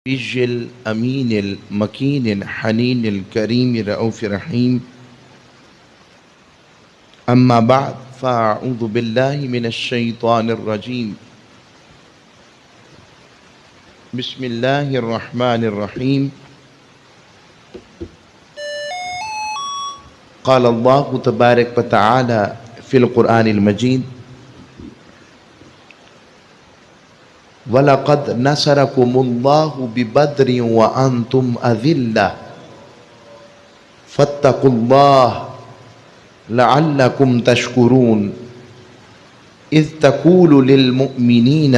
الأمين المكين الحنين الكريم الرؤوف الرحيم. أما بعد فأعوذ بالله من الشيطان الرجيم. بسم الله الرحمن الرحيم. قال الله تبارك وتعالى في القرآن المجيد: وَلَقَدْ نَصَرَكُمُ اللَّهُ بِبَدْرٍ وَأَنْتُمْ أَذِلَّةٌ فَاتَّقُوا اللَّهَ لَعَلَّكُمْ تَشْكُرُونَ إِذْ تَقُولُ لِلْمُؤْمِنِينَ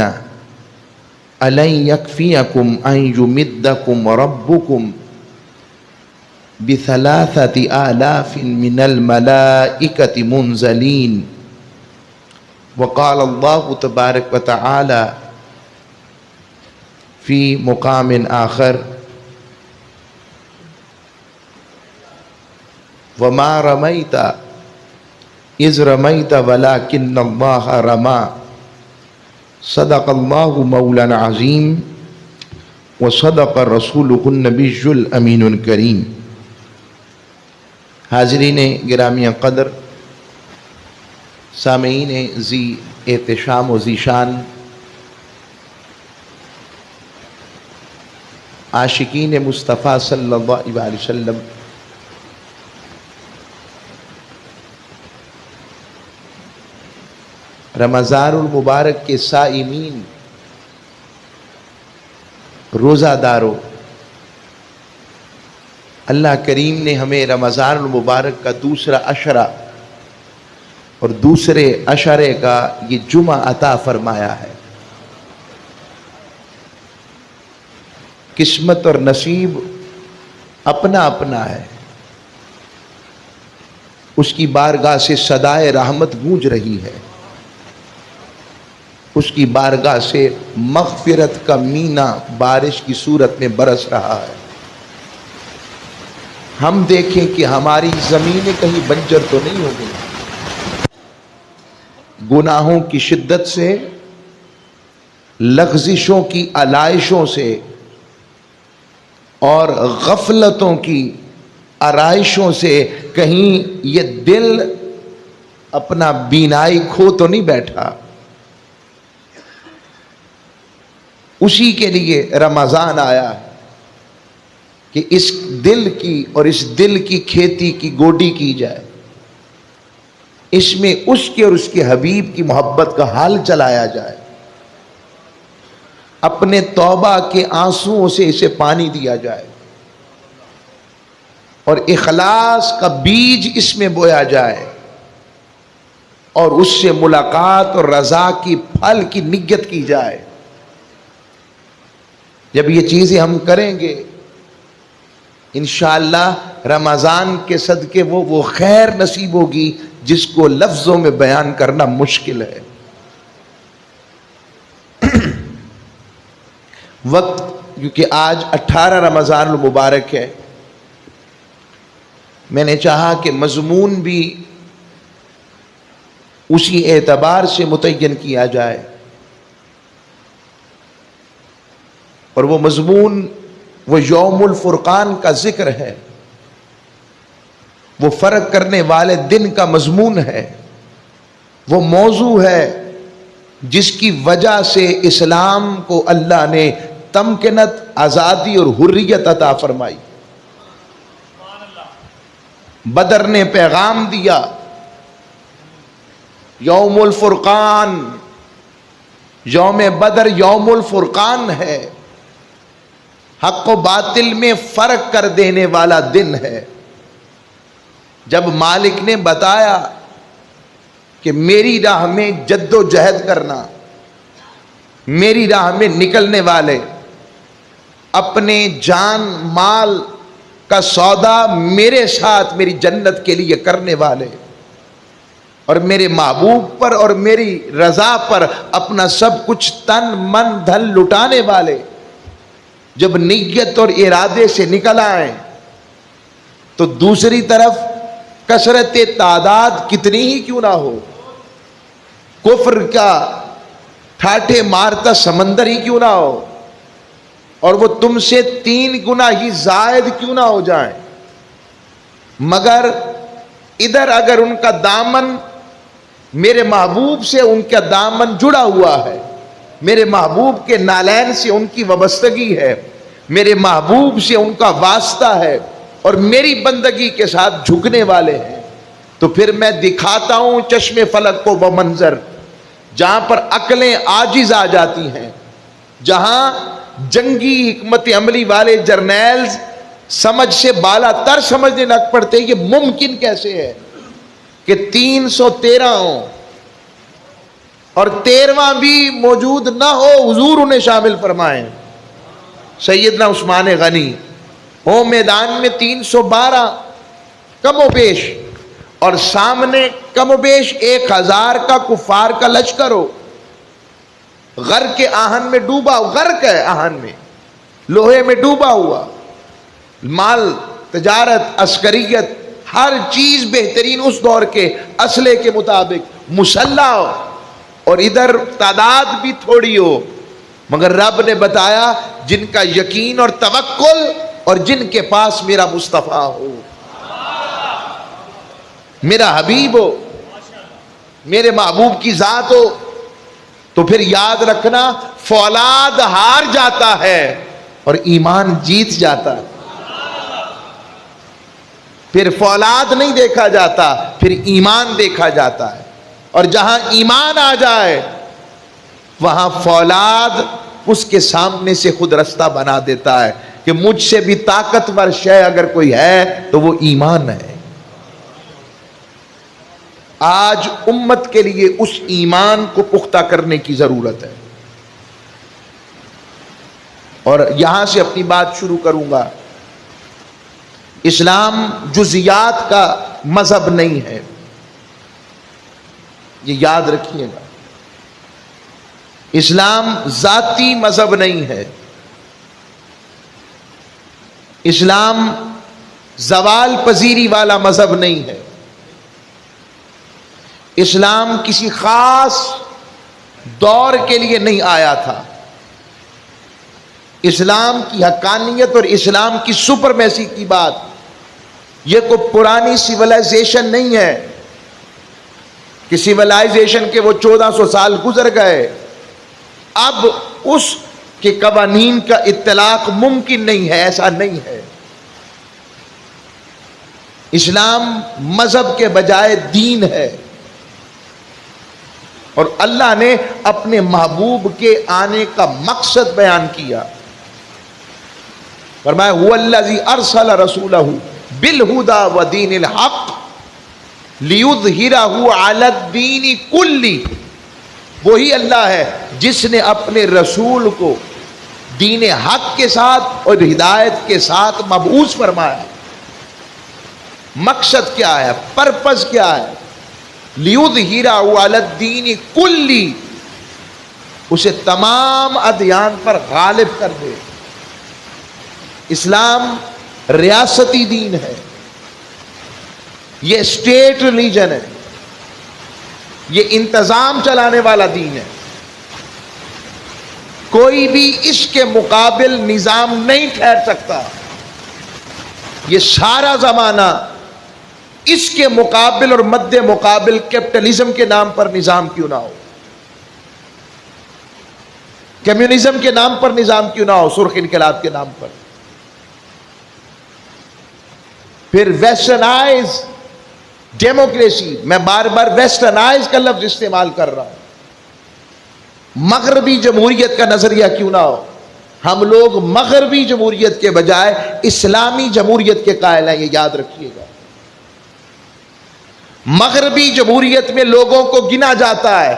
أَلَنْ يَكْفِيَكُمْ أَنْ يُمِدَّكُمْ رَبُّكُمْ ب3,000 مِنَ الْمَلَائِكَةِ مُنْزَلِينَ. وقال الله تبارك وتعالى في مقام آخر: وما رميت إذ رميت ولكن الله رمى. صدق الله مولانا العظيم وصدق رسوله النبي الأمين الكريم. حاضرین گرامی قدر، سامعین ذی احتشام و ذی شان، عاشقین مصطفیٰ صلی اللہ علیہ وسلم، رمضان المبارک کے صائمین، روزہ داروں، اللہ کریم نے ہمیں رمضان المبارک کا دوسرا عشرہ اور دوسرے عشرے کا یہ جمعہ عطا فرمایا ہے. قسمت اور نصیب اپنا اپنا ہے. اس کی بارگاہ سے صدائے رحمت گونج رہی ہے، اس کی بارگاہ سے مغفرت کا مینا بارش کی صورت میں برس رہا ہے. ہم دیکھیں کہ ہماری زمینیں کہیں بنجر تو نہیں ہو گئی. گناہوں کی شدت سے، لغزشوں کی علائشوں سے اور غفلتوں کی آرائشوں سے کہیں یہ دل اپنا بینائی کھو تو نہیں بیٹھا. اسی کے لیے رمضان آیا ہے کہ اس دل کی اور اس دل کی کھیتی کی گوڈی کی جائے، اس میں اس کے اور اس کے حبیب کی محبت کا حال چلایا جائے، اپنے توبہ کے آنسوؤں سے اسے پانی دیا جائے اور اخلاص کا بیج اس میں بویا جائے اور اس سے ملاقات اور رضا کی پھل کی نیت کی جائے. جب یہ چیزیں ہم کریں گے انشاءاللہ رمضان کے صدقے وہ خیر نصیب ہوگی جس کو لفظوں میں بیان کرنا مشکل ہے. وقت کیونکہ آج 18 رمضان المبارک ہے، میں نے چاہا کہ مضمون بھی اسی اعتبار سے متعین کیا جائے، اور وہ مضمون وہ یوم الفرقان کا ذکر ہے، وہ فرق کرنے والے دن کا مضمون ہے، وہ موضوع ہے جس کی وجہ سے اسلام کو اللہ نے تمکنت، آزادی اور حریت عطا فرمائی. بدر نے پیغام دیا، یوم الفرقان، یوم بدر یوم الفرقان ہے، حق و باطل میں فرق کر دینے والا دن ہے. جب مالک نے بتایا کہ میری راہ میں جد و جہد کرنا، میری راہ میں نکلنے والے اپنے جان مال کا سودا میرے ساتھ میری جنت کے لیے کرنے والے اور میرے محبوب پر اور میری رضا پر اپنا سب کچھ تن من دھن لٹانے والے جب نیت اور ارادے سے نکل آئیں تو دوسری طرف کثرت تعداد کتنی ہی کیوں نہ ہو، کفر کا ٹھاٹھے مارتا سمندر ہی کیوں نہ ہو، اور وہ تم سے 3 گنا ہی زائد کیوں نہ ہو جائیں، مگر ادھر اگر ان کا دامن میرے محبوب سے ان کا دامن جڑا ہوا ہے، میرے محبوب کے نالین سے ان کی وابستگی ہے، میرے محبوب سے ان کا واسطہ ہے، اور میری بندگی کے ساتھ جھکنے والے ہیں، تو پھر میں دکھاتا ہوں چشم فلک کو وہ منظر جہاں پر عقلیں عاجز آ جاتی ہیں، جہاں جنگی حکمت عملی والے جرنیلز سمجھ سے بالا تر سمجھنے لگ پڑتے یہ ممکن کیسے ہے کہ 313 ہوں اور 13واں بھی موجود نہ ہو، حضور انہیں شامل فرمائیں۔ سیدنا عثمان غنی ہو میدان میں 312 کم و بیش، اور سامنے کم و بیش 1000 کا کفار کا لشکر ہو، غرق کے آہن میں ڈوبا، غرق ہے آہن میں، لوہے میں ڈوبا ہوا، مال تجارت عسکریت ہر چیز بہترین اس دور کے اسلحے کے مطابق مسلح ہو، اور ادھر تعداد بھی تھوڑی ہو، مگر رب نے بتایا جن کا یقین اور توکل اور جن کے پاس میرا مصطفیٰ ہو، میرا حبیب ہو، میرے محبوب کی ذات ہو، تو پھر یاد رکھنا فولاد ہار جاتا ہے اور ایمان جیت جاتا ہے۔ پھر فولاد نہیں دیکھا جاتا، پھر ایمان دیکھا جاتا ہے، اور جہاں ایمان آ جائے وہاں فولاد اس کے سامنے سے خود رستہ بنا دیتا ہے کہ مجھ سے بھی طاقتور شے اگر کوئی ہے تو وہ ایمان ہے۔ آج امت کے لیے اس ایمان کو پختہ کرنے کی ضرورت ہے، اور یہاں سے اپنی بات شروع کروں گا۔ اسلام جزیات کا مذہب نہیں ہے، یہ یاد رکھیے گا۔ اسلام ذاتی مذہب نہیں ہے، اسلام زوال پذیری والا مذہب نہیں ہے، اسلام کسی خاص دور کے لیے نہیں آیا تھا، اسلام کی حقانیت اور اسلام کی سپرمیسی کی بات یہ کوئی پرانی سیولائزیشن نہیں ہے کہ سیولائزیشن کے وہ 1400 سال گزر گئے، اب اس کے قوانین کا اطلاق ممکن نہیں ہے، ایسا نہیں ہے۔ اسلام مذہب کے بجائے دین ہے، اور اللہ نے اپنے محبوب کے آنے کا مقصد بیان کیا، فرمایا هو الذی ارسل رسولہ بالہدی ودین الحق لیظہرہ علی الدین کلہ، وہی اللہ ہے جس نے اپنے رسول کو دین حق کے ساتھ اور ہدایت کے ساتھ مبعوث فرمایا۔ مقصد کیا ہے، پرپس کیا ہے؟ لیظہرہ علی الدین کلہ، اسے تمام ادیان پر غالب کر دے۔ اسلام ریاستی دین ہے، یہ اسٹیٹ ریلیجن ہے، یہ انتظام چلانے والا دین ہے، کوئی بھی اس کے مقابل نظام نہیں ٹھہر سکتا۔ یہ سارا زمانہ اس کے مقابل اور مد مقابل کیپٹلزم کے نام پر نظام کیوں نہ ہو، کمیونزم کے نام پر نظام کیوں نہ ہو، سرخ انقلاب کے نام پر، پھر ویسٹرنائز ڈیموکریسی، میں بار بار ویسٹرنائز کا لفظ استعمال کر رہا ہوں، مغربی جمہوریت کا نظریہ کیوں نہ ہو، ہم لوگ مغربی جمہوریت کے بجائے اسلامی جمہوریت کے قائل ہیں، یہ یاد رکھیے گا۔ مغربی جمہوریت میں لوگوں کو گنا جاتا ہے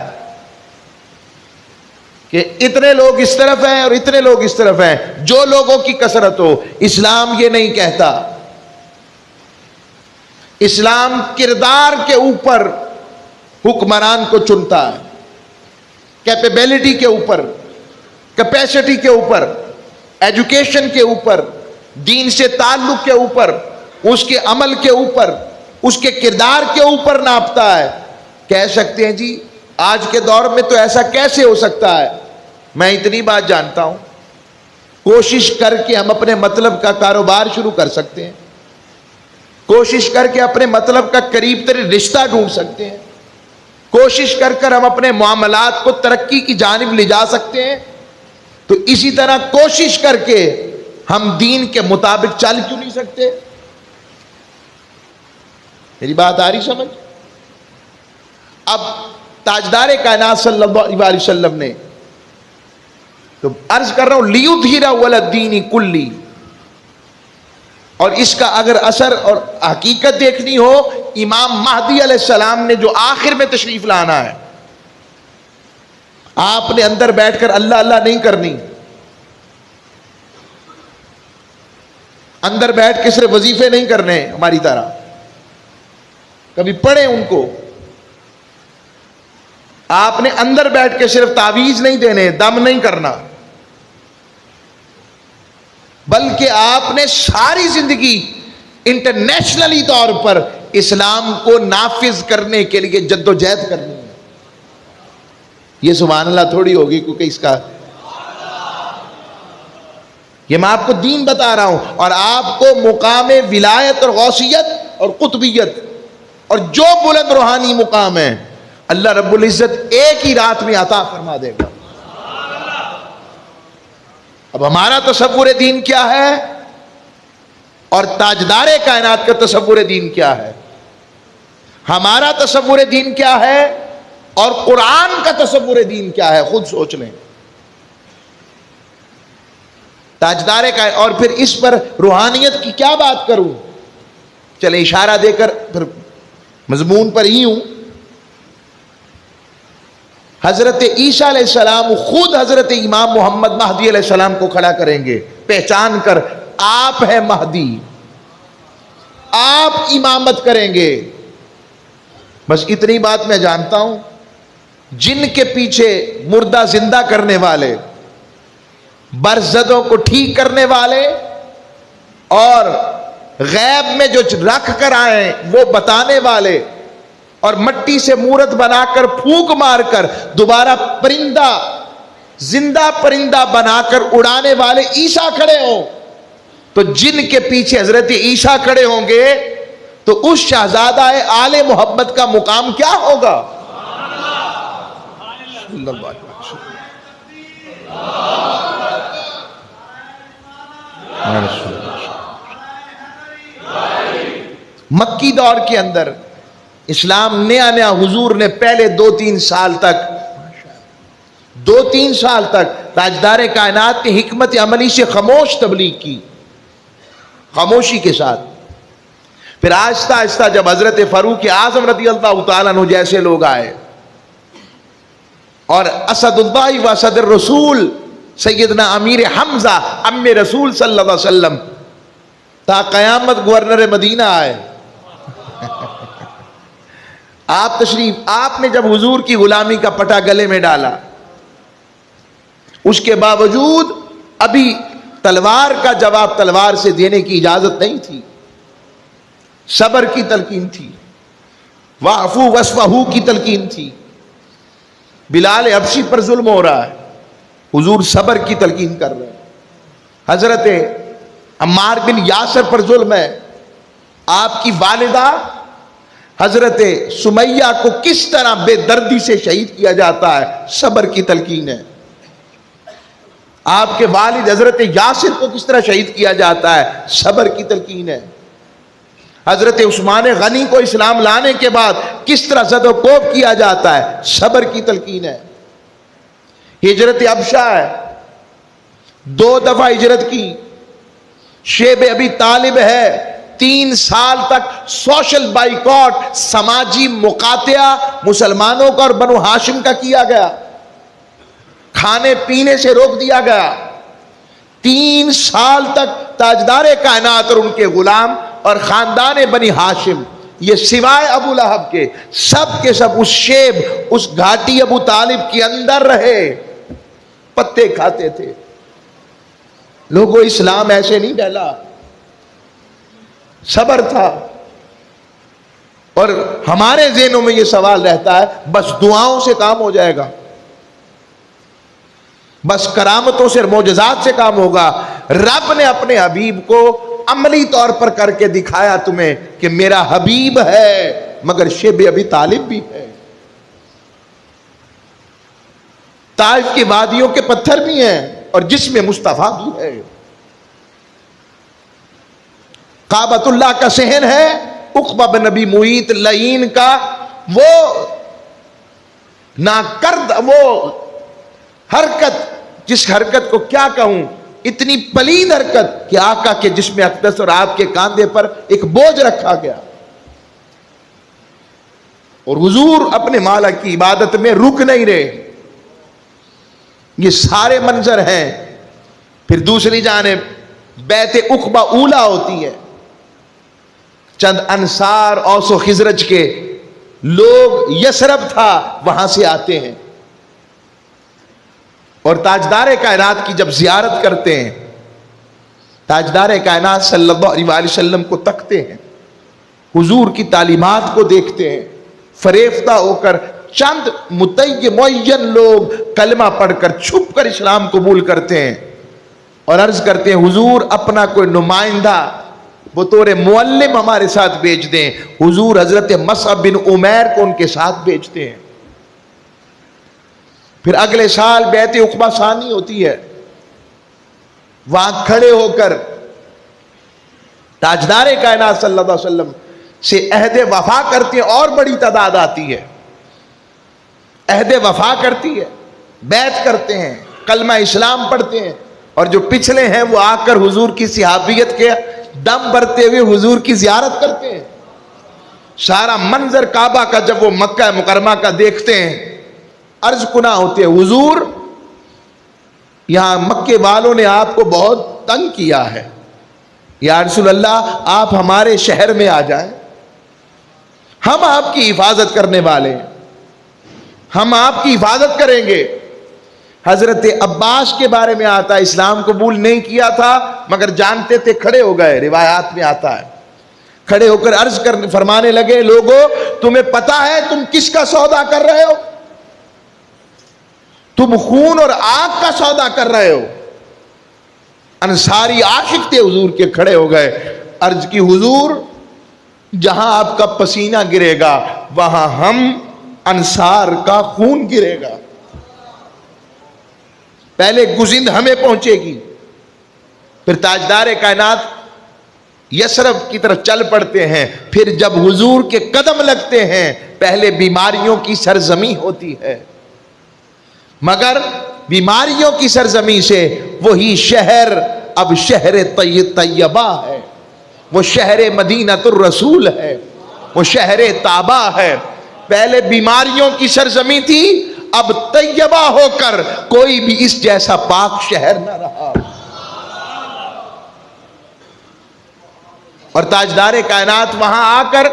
کہ اتنے لوگ اس طرف ہیں اور اتنے لوگ اس طرف ہیں، جو لوگوں کی کثرت ہو۔ اسلام یہ نہیں کہتا، اسلام کردار کے اوپر حکمران کو چنتا ہے، کیپیبلٹی کے اوپر، کیپیسٹی کے اوپر، ایجوکیشن کے اوپر، دین سے تعلق کے اوپر، اس کے عمل کے اوپر، اس کے کردار کے اوپر ناپتا ہے۔ کہہ سکتے ہیں جی آج کے دور میں تو ایسا کیسے ہو سکتا ہے؟ میں اتنی بات جانتا ہوں، کوشش کر کے ہم اپنے مطلب کا کاروبار شروع کر سکتے ہیں، کوشش کر کے اپنے مطلب کا قریب ترین رشتہ ڈھونڈ سکتے ہیں، کوشش کر ہم اپنے معاملات کو ترقی کی جانب لے جا سکتے ہیں. تو اسی طرح کوشش کر کے ہم دین کے مطابق چل کیوں نہیں سکتے؟ میری بات آ رہی سمجھ؟ اب تاجدار کائنات صلی اللہ علیہ وسلم نے تو عرض کر رہا ہوں لیظہرہ علی الدین کلی، اور اس کا اگر اثر اور حقیقت دیکھنی ہو، امام مہدی علیہ السلام نے جو آخر میں تشریف لانا ہے، آپ نے اندر بیٹھ کر اللہ اللہ نہیں کرنی، اندر بیٹھ کے صرف وظیفے نہیں کرنے ہماری طرح، کبھی پڑھیں ان کو. آپ نے اندر بیٹھ کے صرف تعویذ نہیں دینے، دم نہیں کرنا، بلکہ آپ نے ساری زندگی انٹرنیشنلی طور پر اسلام کو نافذ کرنے کے لیے جدوجہد کرنی ہے. یہ سبحان اللہ تھوڑی ہوگی کیونکہ اس کا، یہ میں آپ کو دین بتا رہا ہوں، اور آپ کو مقام ولایت اور غوثیت اور قطبیت اور جو بلند روحانی مقام ہے اللہ رب العزت ایک ہی رات میں عطا فرما دے گا. اب ہمارا تصور دین کیا ہے اور تاجدار کائنات کا تصور دین کیا ہے؟ ہمارا تصور دین کیا ہے اور قرآن کا تصور دین کیا ہے؟ خود سوچ لیں. تاجدار کائنات، اور پھر اس پر روحانیت کی کیا بات کروں؟ چلے اشارہ دے کر پھر مضمون پر ہی ہوں. حضرت عیسیٰ علیہ السلام خود حضرت امام محمد مہدی علیہ السلام کو کھڑا کریں گے پہچان کر، آپ ہیں مہدی، آپ امامت کریں گے. بس اتنی بات میں جانتا ہوں، جن کے پیچھے مردہ زندہ کرنے والے، برزدوں کو ٹھیک کرنے والے، اور غیب میں جو رکھ کر آئے وہ بتانے والے، اور مٹی سے مورت بنا کر پھونک مار کر دوبارہ پرندہ، زندہ پرندہ بنا کر اڑانے والے عیسیٰ کھڑے ہوں، تو جن کے پیچھے حضرت عیسیٰ کھڑے ہوں گے تو اس شہزادہ آل محمد کا مقام کیا ہوگا؟ مکی دور کے اندر اسلام نیا نیا، حضور نے پہلے 2-3 سال تک تاجدار کائنات نے حکمت عملی سے خاموش تبلیغ کی، خاموشی کے ساتھ. پھر آہستہ آہستہ جب حضرت فاروق اعظم رضی اللہ تعالیٰ عنہ جیسے لوگ آئے، اور اسد اللہ و اسد الرسول سیدنا امیر حمزہ ام رسول صلی اللہ علیہ وسلم تا قیامت گورنر مدینہ آئے، آپ تشریف، آپ نے جب حضور کی غلامی کا پٹا گلے میں ڈالا، اس کے باوجود ابھی تلوار کا جواب تلوار سے دینے کی اجازت نہیں تھی، صبر کی تلقین تھی، واعفو واصفحوا کی تلقین تھی. بلال حبشی پر ظلم ہو رہا ہے، حضور صبر کی تلقین کر رہے ہیں. حضرت عمار بن یاسر پر ظلم ہے، آپ کی والدہ حضرت سمیہ کو کس طرح بے دردی سے شہید کیا جاتا ہے، صبر کی تلقین ہے. آپ کے والد حضرت یاسر کو کس طرح شہید کیا جاتا ہے، صبر کی تلقین ہے. حضرت عثمان غنی کو اسلام لانے کے بعد کس طرح زد و کوب کیا جاتا ہے، صبر کی تلقین ہے. ہجرت حبشہ ہے، 2 دفعہ ہجرت کی. شیب ابی طالب ہے، 3 سال تک سوشل بائیکاٹ، سماجی مقاطعہ مسلمانوں کا اور بنو ہاشم کا کیا گیا، کھانے پینے سے روک دیا گیا. 3 سال تک تاجدار کائنات اور ان کے غلام اور خاندان بنی ہاشم، یہ سوائے ابو لہب کے سب اس شیب، اس گھاٹی ابو طالب کے اندر رہے، پتے کھاتے تھے. لوگوں اسلام ایسے نہیں پھیلا، صبر تھا. اور ہمارے ذہنوں میں یہ سوال رہتا ہے بس دعاؤں سے کام ہو جائے گا. بس کرامتوں سے اور معجزات سے کام ہوگا. رب نے اپنے حبیب کو عملی طور پر کر کے دکھایا تمہیں کہ میرا حبیب ہے مگر شیب ابی طالب بھی ہے. طائف کی وادیوں کے پتھر بھی ہیں اور جسم مصطفیٰ بھی ہے. کعبۃ اللہ کا صحن ہے. عقبہ بن نبی معیط لعین کا وہ ناکرد وہ حرکت، جس حرکت کو کیا کہوں، اتنی پلید حرکت کہ آقا کے جسم اقدس اور آپ کے کاندھے پر ایک بوجھ رکھا گیا اور حضور اپنے مولا کی عبادت میں رک نہیں رہے. یہ سارے منظر ہیں. پھر دوسری جانب بیت عقبہ اولا ہوتی ہے. چند انصار اوس و خزرج کے لوگ، یثرب تھا وہاں سے آتے ہیں اور تاجدار کائنات کی جب زیارت کرتے ہیں، تاجدار کائنات صلی اللہ علیہ وآلہ وسلم کو تکتے ہیں، حضور کی تعلیمات کو دیکھتے ہیں، فریفتہ ہو کر چند معین لوگ کلمہ پڑھ کر چھپ کر اسلام قبول کرتے ہیں اور عرض کرتے ہیں حضور اپنا کوئی نمائندہ بطور معلم ہمارے ساتھ بھیج دیں. حضور حضرت مصعب بن عمیر کو ان کے ساتھ بھیجتے ہیں. پھر اگلے سال بیعت عقبہ ثانی ہوتی ہے. وہاں کھڑے ہو کر تاجدار کائنات صلی اللہ علیہ وسلم سے عہد وفا کرتے ہیں اور بڑی تعداد آتی ہے. عہد وفا کرتی ہے، بیعت کرتے ہیں، کلمہ اسلام پڑھتے ہیں اور جو پچھلے ہیں وہ آ کر حضور کی صحابیت کے دم بھرتے ہوئے حضور کی زیارت کرتے ہیں. سارا منظر کعبہ کا جب وہ مکہ مکرمہ کا دیکھتے ہیں عرض کنا ہوتے ہیں حضور یہاں مکے والوں نے آپ کو بہت تنگ کیا ہے، یا رسول اللہ آپ ہمارے شہر میں آ جائیں، ہم آپ کی حفاظت کرنے والے ہیں، ہم آپ کی حفاظت کریں گے. حضرت عباس کے بارے میں آتا ہے اسلام قبول نہیں کیا تھا مگر جانتے تھے، کھڑے ہو گئے، روایات میں آتا ہے کھڑے ہو کر عرض فرمانے لگے لوگوں تمہیں پتا ہے تم کس کا سودا کر رہے ہو؟ تم خون اور آگ کا سودا کر رہے ہو. انصاری عاشق تھے حضور کے، کھڑے ہو گئے، عرض کی حضور جہاں آپ کا پسینہ گرے گا وہاں ہم انصار کا خون گرے گا. پہلے گزند ہمیں پہنچے گی. پھر تاجدار کائنات یثرب کی طرف چل پڑتے ہیں. پھر جب حضور کے قدم لگتے ہیں پہلے بیماریوں کی سرزمین ہوتی ہے مگر بیماریوں کی سرزمین سے وہی شہر اب شہر طیبہ ہے، وہ شہر مدینۃ الرسول ہے، وہ شہر طابہ ہے. پہلے بیماریوں کی سرزمین تھی، اب طیبہ ہو کر کوئی بھی اس جیسا پاک شہر نہ رہا. اور تاجدار کائنات وہاں آ کر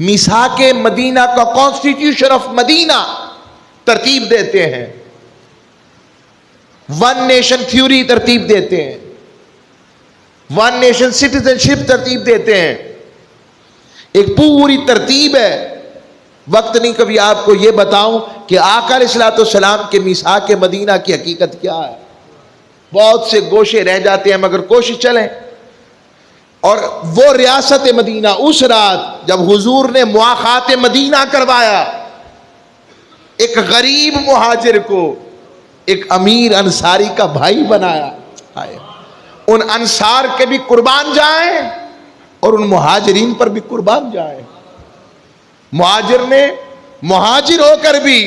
میثاق مدینہ کا کانسٹیٹیوشن آف مدینہ ترتیب دیتے ہیں، ون نیشن تھیوری ترتیب دیتے ہیں، ون نیشن سٹیزن شپ ترتیب دیتے ہیں. ایک پوری ترتیب ہے. وقت نہیں کبھی آپ کو یہ بتاؤں کہ آقا علیہ الصلوۃ والسلام کے میثاق مدینہ کی حقیقت کیا ہے. بہت سے گوشے رہ جاتے ہیں مگر کوشش چلیں. اور وہ ریاست مدینہ اس رات جب حضور نے مواخات مدینہ کروایا، ایک غریب مہاجر کو ایک امیر انصاری کا بھائی بنایا. ان انصار کے بھی قربان جائیں اور ان مہاجرین پر بھی قربان جائیں. مہاجر نے مہاجر ہو کر بھی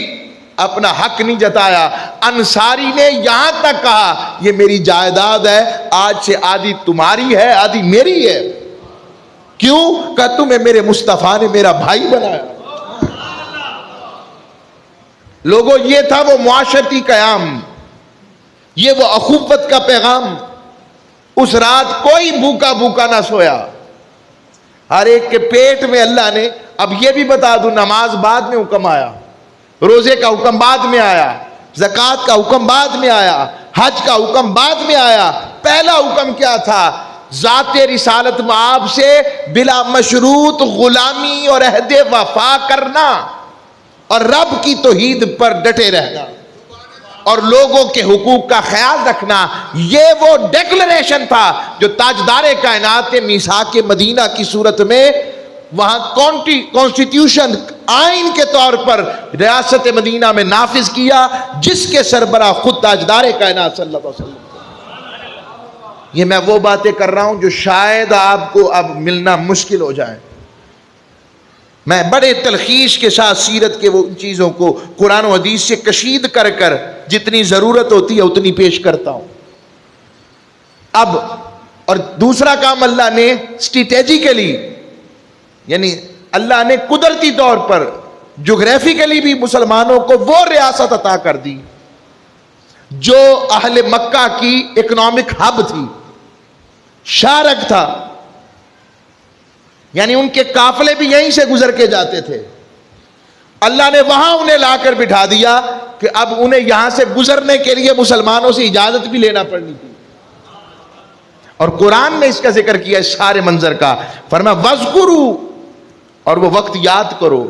اپنا حق نہیں جتایا. انصاری نے یہاں تک کہا یہ میری جائیداد ہے، آج سے آدھی تمہاری ہے آدھی میری ہے. کیوں؟ کہ تمہیں میرے مصطفیٰ نے میرا بھائی بنایا. لوگوں یہ تھا وہ معاشرتی قیام، یہ وہ اخوت کا پیغام. اس رات کوئی بھوکا بھوکا نہ سویا، ہر ایک کے پیٹ میں اللہ نے. اب یہ بھی بتا دوں نماز بعد میں حکم آیا، روزے کا حکم بعد میں آیا، زکوٰۃ کا حکم بعد میں آیا، حج کا حکم بعد میں آیا. پہلا حکم کیا تھا؟ ذات رسالت آپ سے بلا مشروط غلامی اور عہد وفا کرنا اور رب کی توحید پر ڈٹے رہنا. اور لوگوں کے حقوق کا خیال رکھنا، یہ وہ ڈیکلریشن تھا جو تاجدار کائنات نے میثاق مدینہ کی صورت میں وہاں کانسٹیٹیوشن آئین کے طور پر ریاست مدینہ میں نافذ کیا، جس کے سربراہ خود تاجدار کائنات صلی اللہ علیہ وسلم۔ یہ میں وہ باتیں کر رہا ہوں جو شاید آپ کو اب ملنا مشکل ہو جائے۔ میں بڑے تلخیص کے ساتھ سیرت کے وہ چیزوں کو قرآن و حدیث سے کشید کر کر جتنی ضرورت ہوتی ہے اتنی پیش کرتا ہوں۔ اب اور دوسرا کام اللہ نے اسٹریٹجیکلی، یعنی اللہ نے قدرتی طور پر جغرافیکلی بھی مسلمانوں کو وہ ریاست عطا کر دی جو اہل مکہ کی اکنامک ہب تھی، شارک تھا، یعنی ان کے قافلے بھی یہیں سے گزر کے جاتے تھے۔ اللہ نے وہاں انہیں لا کر بٹھا دیا کہ اب انہیں یہاں سے گزرنے کے لیے مسلمانوں سے اجازت بھی لینا پڑنی تھی، اور قرآن نے اس کا ذکر کیا اس سارے منظر کا۔ فرمایا وَاذْكُرُوا، اور وہ وقت یاد کرو،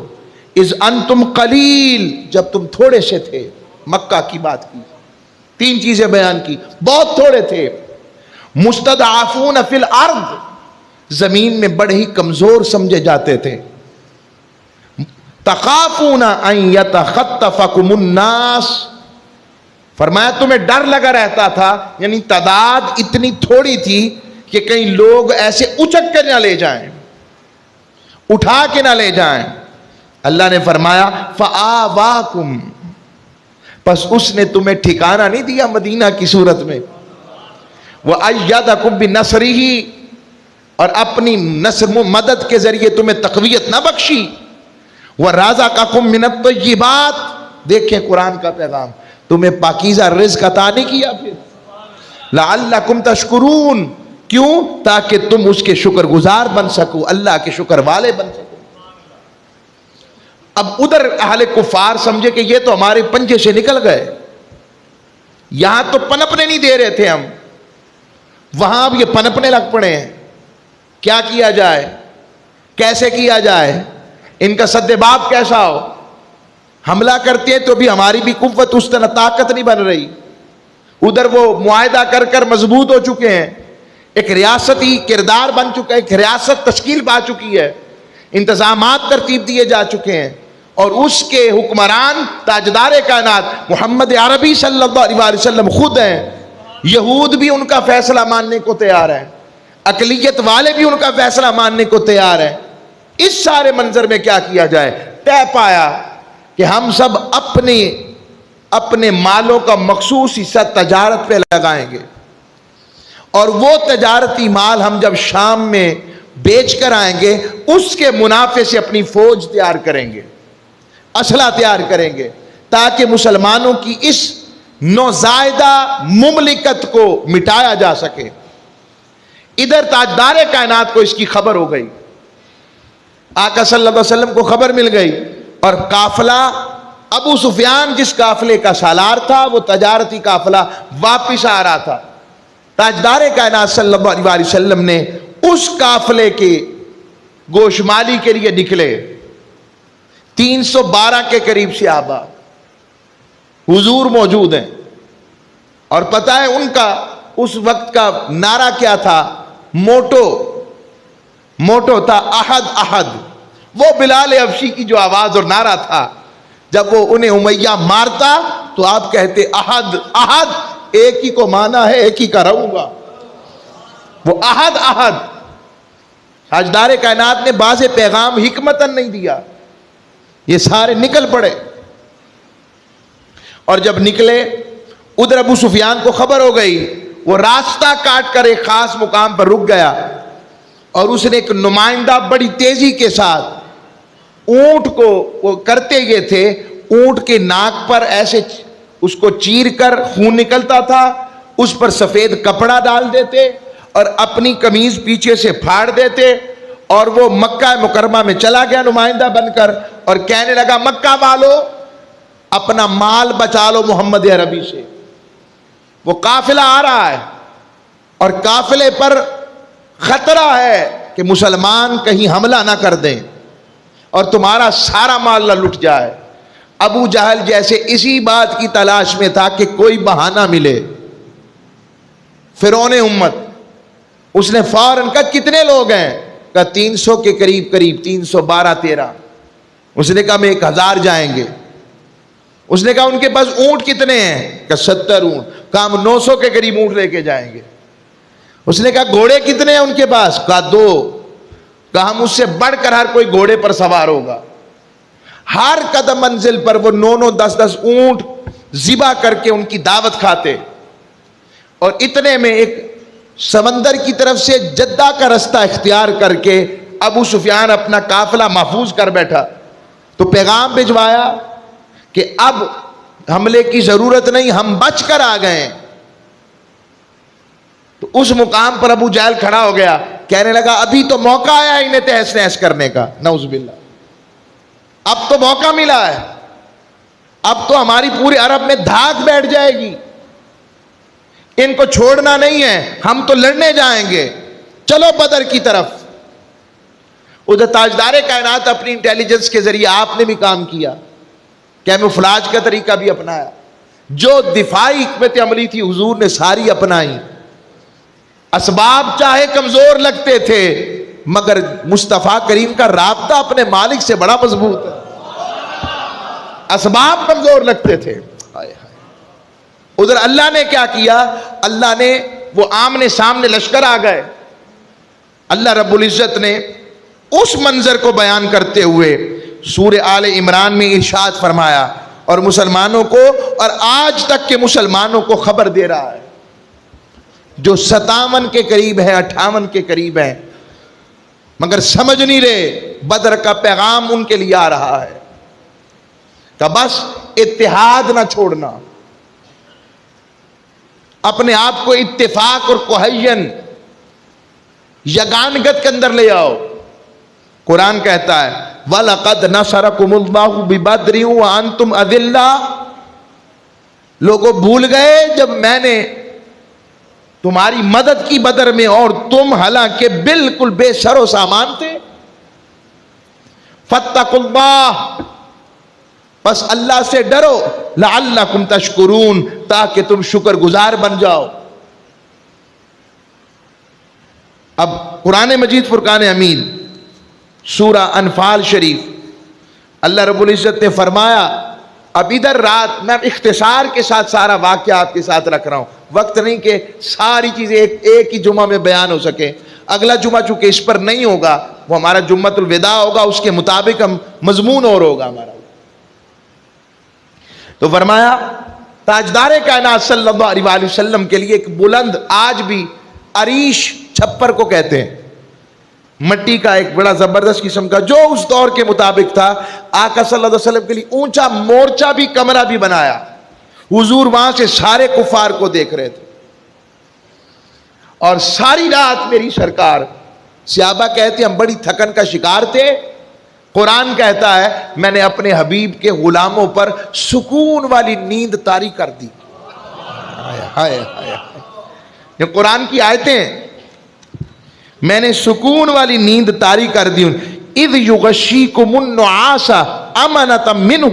اِذْ أَنْتُمْ قَلِيلٌ، جب تم تھوڑے سے تھے۔ مکہ کی بات کی، تین چیزیں بیان کی، بہت تھوڑے تھے۔ مستضعفون فی الارض، زمین میں بڑے ہی کمزور سمجھے جاتے تھے۔ تخافون ان یتخطفکم الناس، فرمایا تمہیں ڈر لگا رہتا تھا، یعنی تعداد اتنی تھوڑی تھی کہ کئی لوگ ایسے اچک کر نہ لے جائیں، اٹھا کے نہ لے جائیں۔ اللہ نے فرمایا فآواکم، پس اس نے تمہیں ٹھکانہ نہیں دیا مدینہ کی صورت میں، وَأَيَّدَكُمْ بِنَصْرِهِ، اور اپنی نصر مدد کے ذریعے تمہیں تقویت نہ بخشی، وَرَزَقَكُمْ مِنَ الطَّيِّبَاتِ، دیکھیں قرآن کا پیغام، تمہیں پاکیزہ رزق عطا نہیں کیا پھر، لَعَلَّكُمْ تَشْكُرُونَ، کیوں؟ تاکہ تم اس کے شکر گزار بن سکو، اللہ کے شکر والے بن سکو۔ اب ادھر اہل کفار سمجھے کہ یہ تو ہمارے پنجے سے نکل گئے، یہاں تو پنپنے نہیں دے رہے تھے ہم، وہاں اب یہ پنپنے لگ پڑے ہیں، کیا کیا جائے، کیسے کیا جائے، ان کا سد باب کیسا ہو۔ حملہ کرتے ہیں تو بھی ہماری بھی قوت اس طرح طاقت نہیں بن رہی، ادھر وہ معاہدہ کر کر مضبوط ہو چکے ہیں، ایک ریاستی کردار بن چکا ہے، ایک ریاست تشکیل پا چکی ہے، انتظامات ترتیب دیے جا چکے ہیں، اور اس کے حکمران تاجدار کائنات محمد عربی صلی اللہ علیہ وسلم خود ہیں۔ یہود بھی ان کا فیصلہ ماننے کو تیار ہیں، اقلیت والے بھی ان کا فیصلہ ماننے کو تیار ہیں۔ اس سارے منظر میں کیا کیا جائے، طے پایا کہ ہم سب اپنے مالوں کا مخصوص حصہ تجارت پہ لگائیں گے، اور وہ تجارتی مال ہم جب شام میں بیچ کر آئیں گے اس کے منافع سے اپنی فوج تیار کریں گے، اسلحہ تیار کریں گے، تاکہ مسلمانوں کی اس نوزائیدہ مملکت کو مٹایا جا سکے۔ ادھر تاجدار کائنات کو اس کی خبر ہو گئی، آقا صلی اللہ علیہ وسلم کو خبر مل گئی، اور قافلہ ابو سفیان جس قافلے کا سالار تھا وہ تجارتی قافلہ واپس آ رہا تھا۔ تاجدار کائنات صلی اللہ علیہ وسلم نے اس قافلے کے گوشمالی کے لیے نکلے، 312 کے قریب صحابہ حضور موجود ہیں، اور پتہ ہے ان کا اس وقت کا نعرہ کیا تھا، موٹو تھا، احد احد، وہ بلال حبشی کی جو آواز اور نعرہ تھا، جب وہ انہیں امیہ مارتا تو آپ کہتے احد احد، ایک ہی کو مانا ہے ایک ہی کا رہوں گا، وہ احد احد۔ تاجدار کائنات نے باز پیغام حکمتاً نہیں دیا، یہ سارے نکل پڑے، اور جب نکلے ادھر ابو سفیان کو خبر ہو گئی، وہ راستہ کاٹ کر ایک خاص مقام پر رک گیا، اور اس نے ایک نمائندہ بڑی تیزی کے ساتھ اونٹ کو، وہ کرتے یہ تھے، اونٹ کے ناک پر ایسے اس کو چیر کر خون نکلتا تھا، اس پر سفید کپڑا ڈال دیتے اور اپنی قمیض پیچھے سے پھاڑ دیتے، اور وہ مکہ مکرمہ میں چلا گیا نمائندہ بن کر، اور کہنے لگا مکہ والو اپنا مال بچا لو محمد عربی سے، وہ قافلہ آ رہا ہے اور قافلے پر خطرہ ہے کہ مسلمان کہیں حملہ نہ کر دیں اور تمہارا سارا مال نہ لٹ جائے، ابو جہل جیسے اسی بات کی تلاش میں تھا کہ کوئی بہانہ ملے. فرعون امت، اس نے فوراً کہا کتنے لوگ ہیں؟ کہا 300 کے قریب 312-13. اس نے کہا میں 1000 جائیں گے. اس نے کہا ان کے پاس اونٹ کتنے ہیں؟ کہا 70 اونٹ. کہا ہم 900 کے قریب اونٹ لے کے جائیں گے. اس نے کہا گھوڑے کتنے ہیں ان کے پاس؟ کہا 2. کہا ہم اس سے بڑھ کر ہر کوئی گھوڑے پر سوار ہوگا. ہر قدم منزل پر وہ 9-9 10-10 اونٹ ذبح کر کے ان کی دعوت کھاتے. اور اتنے میں ایک سمندر کی طرف سے جدہ کا رستہ اختیار کر کے ابو سفیان اپنا قافلہ محفوظ کر بیٹھا. تو پیغام بھجوایا کہ اب حملے کی ضرورت نہیں، ہم بچ کر آ گئے. تو اس مقام پر ابو جہل کھڑا ہو گیا، کہنے لگا ابھی تو موقع آیا انہیں تہس نہس کرنے کا. نعوذ باللہ، اب تو موقع ملا ہے، اب تو ہماری پوری عرب میں دھاک بیٹھ جائے گی. ان کو چھوڑنا نہیں ہے، ہم تو لڑنے جائیں گے، چلو بدر کی طرف. ادھر تاجدار کائنات اپنی انٹیلیجنس کے ذریعے آپ نے بھی کام کیا، کیموفلاج کا طریقہ بھی اپنایا. جو دفاعی حکمت عملی تھی حضور نے ساری اپنائی. اسباب چاہے کمزور لگتے تھے مگر مصطفیٰ کریم کا رابطہ اپنے مالک سے بڑا مضبوط ہے. اسباب کمزور لگتے تھے. ادھر اللہ نے کیا کیا؟ اللہ نے وہ آمنے سامنے لشکر آ گئے. اللہ رب العزت نے اس منظر کو بیان کرتے ہوئے سورہ آل عمران میں ارشاد فرمایا اور مسلمانوں کو، اور آج تک کے مسلمانوں کو خبر دے رہا ہے جو 57 کے قریب ہے 58 کے قریب ہے مگر سمجھ نہیں رہے. بدر کا پیغام ان کے لیے آ رہا ہے کہ بس اتحاد نہ چھوڑنا، اپنے آپ کو اتفاق اور کوہین یگانگت کے اندر لے آؤ. قرآن کہتا ہے وَلَقَدْ نَصَرَكُمُ اللَّهُ بِبَدْرٍ وَأَنْتُمْ أَذِلَّةٌ. لوگوں بھول گئے جب میں نے تمہاری مدد کی بدر میں اور تم حالانکہ بالکل بے سر و سامان تھے. فَاتَّقُوا اللَّهَ، بس اللہ سے ڈرو، لعلکم تشکرون، تاکہ تم شکر گزار بن جاؤ. اب قرآن مجید فرقان حمید سورہ انفال شریف اللہ رب العزت نے فرمایا. اب ادھر رات میں اختصار کے ساتھ سارا واقعہ آپ کے ساتھ رکھ رہا ہوں، وقت نہیں کہ ساری چیزیں ایک ہی جمعہ میں بیان ہو سکے. اگلا جمعہ چونکہ اس پر نہیں ہوگا، وہ ہمارا جمعۃ الوداع ہوگا، اس کے مطابق ہم مضمون اور ہوگا ہمارا. تو فرمایا تاجدار کائنات صلی اللہ علیہ وسلم کے لیے ایک بلند، آج بھی عریش چھپر کو کہتے ہیں، مٹی کا ایک بڑا زبردست قسم کا، جو اس دور کے مطابق تھا. آقا صلی اللہ علیہ وسلم کے لیے اونچا مورچہ بھی، کمرہ بھی بنایا. حضور وہاں سے سارے کفار کو دیکھ رہے تھے. اور ساری رات میری سرکار، صحابہ کہتے ہیں ہم بڑی تھکن کا شکار تھے. قرآن کہتا ہے میں نے اپنے حبیب کے غلاموں پر سکون والی نیند طاری کر دی. یہ قرآن کی آیتیں، میں نے سکون والی نیند طاری کر دی. اذ یغشیکم النعاس امنۃ منہ،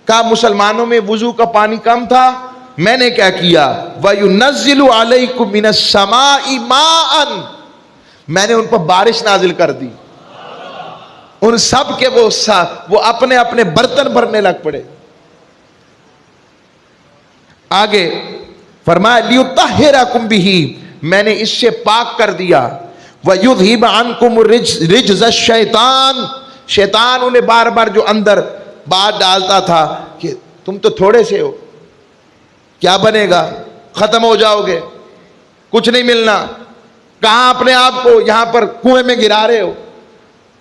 کہا مسلمانوں میں وضو کا پانی کم تھا، میں نے کیا کیا؟ وَيُنَزِّلُ عَلَيْكُم مِّنَ السَّمَاءِ مَاءً، میں نے ان پر بارش نازل کر دی. ان سب کے وہ اپنے اپنے برتن بھرنے لگ پڑے. آگے فرمایا لِيُطَهِّرَكُم بِهِ، میں نے اس سے پاک کر دیا. وَيُذْهِبَ عَنْكُمُ رِجْزَ الشَّيْطَانِ، شیطان انہیں بار بار جو اندر بات ڈالتا تھا کہ تم تو تھوڑے سے ہو، کیا بنے گا، ختم ہو جاؤ گے، کچھ نہیں ملنا، کہاں اپنے آپ کو یہاں پر کنویں میں گرا رہے ہو.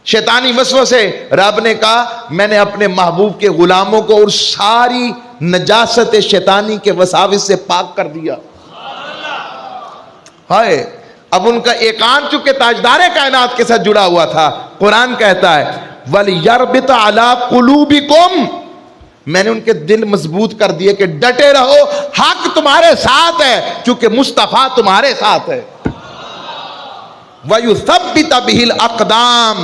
شیطانی وسوسے. رب نے کہا میں نے اپنے محبوب کے غلاموں کو اور ساری نجاست شیطانی کے وساوس سے پاک کر دیا. ہائے، اب ان کا ایکانت چونکہ تاجدار کائنات کے ساتھ جڑا ہوا تھا. قرآن کہتا ہے وَلْيَرْبِطَ عَلَىٰ قُلُوبِكُمْ، میں نے ان کے دل مضبوط کر دیے کہ ڈٹے رہو، حق تمہارے ساتھ ہے چونکہ مصطفیٰ تمہارے ساتھ ہے. وَيُثَبِّتَ بِهِ الْأَقْدَامِ،